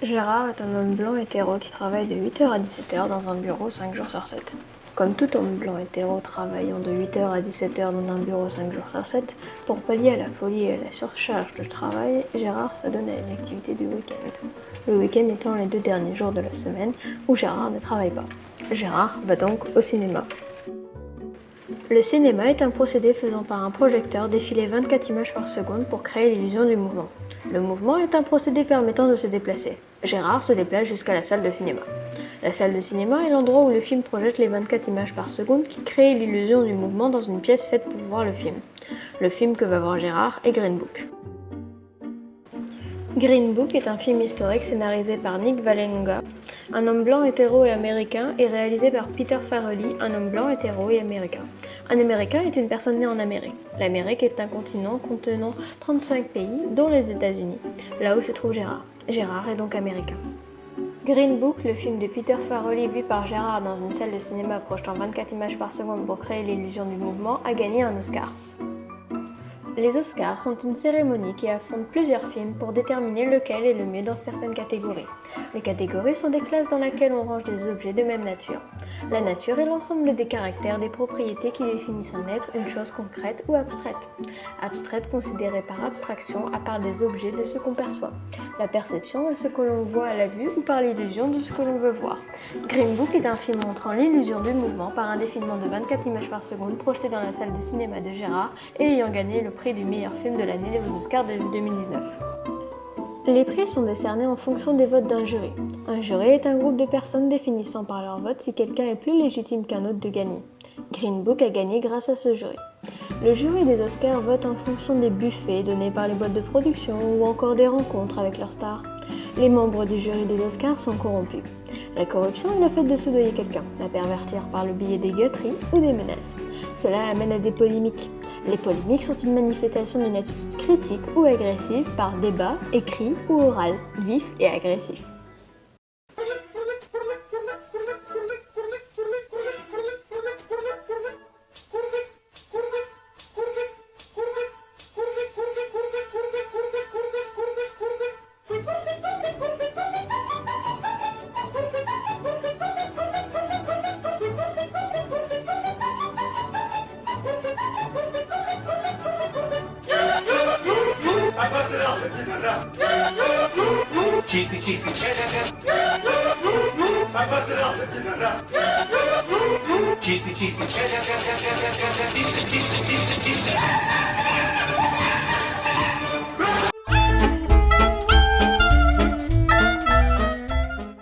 Gérard est un homme blanc hétéro qui travaille de 8h à 17h dans un bureau 5 jours sur 7. Comme tout homme blanc hétéro travaillant de 8h à 17h dans un bureau 5 jours sur 7, pour pallier à la folie et à la surcharge de travail, Gérard s'adonne à une activité du week-end. Le week-end étant les 2 derniers jours de la semaine où Gérard ne travaille pas. Gérard va donc au cinéma. Le cinéma est un procédé faisant par un projecteur défiler 24 images par seconde pour créer l'illusion du mouvement. Le mouvement est un procédé permettant de se déplacer. Gérard se déplace jusqu'à la salle de cinéma. La salle de cinéma est l'endroit où le film projette les 24 images par seconde qui créent l'illusion du mouvement dans une pièce faite pour voir le film. Le film que va voir Gérard est Green Book. Green Book est un film historique scénarisé par Nick Vallelonga, un homme blanc hétéro et américain, et réalisé par Peter Farrelly, un homme blanc hétéro et américain. Un Américain est une personne née en Amérique. L'Amérique est un continent contenant 35 pays, dont les États-Unis, là où se trouve Gérard. Gérard est donc américain. Green Book, le film de Peter Farrelly vu par Gérard dans une salle de cinéma projetant 24 images par seconde pour créer l'illusion du mouvement, a gagné un Oscar. Les Oscars sont une cérémonie qui affronte plusieurs films pour déterminer lequel est le mieux dans certaines catégories. Les catégories sont des classes dans lesquelles on range des objets de même nature. La nature est l'ensemble des caractères, des propriétés qui définissent un être, une chose concrète ou abstraite. Abstraite considérée par abstraction à part des objets de ce qu'on perçoit. La perception est ce que l'on voit à la vue ou par l'illusion de ce que l'on veut voir. Green Book est un film montrant l'illusion du mouvement par un défilement de 24 images par seconde projeté dans la salle de cinéma de Gérard et ayant gagné le prix du meilleur film de l'année aux Oscars de 2019. Les prix sont décernés en fonction des votes d'un jury. Un jury est un groupe de personnes définissant par leur vote si quelqu'un est plus légitime qu'un autre de gagner. Green Book a gagné grâce à ce jury. Le jury des Oscars vote en fonction des buffets donnés par les boîtes de production ou encore des rencontres avec leurs stars. Les membres du jury des Oscars sont corrompus. La corruption est le fait de soudoyer quelqu'un, la pervertir par le biais des gâteries ou des menaces. Cela amène à des polémiques. Les polémiques sont une manifestation d'une attitude critique ou agressive par débat, écrit ou oral, vif et agressif. Cheesy, cheesy. Cheesy, cheesy.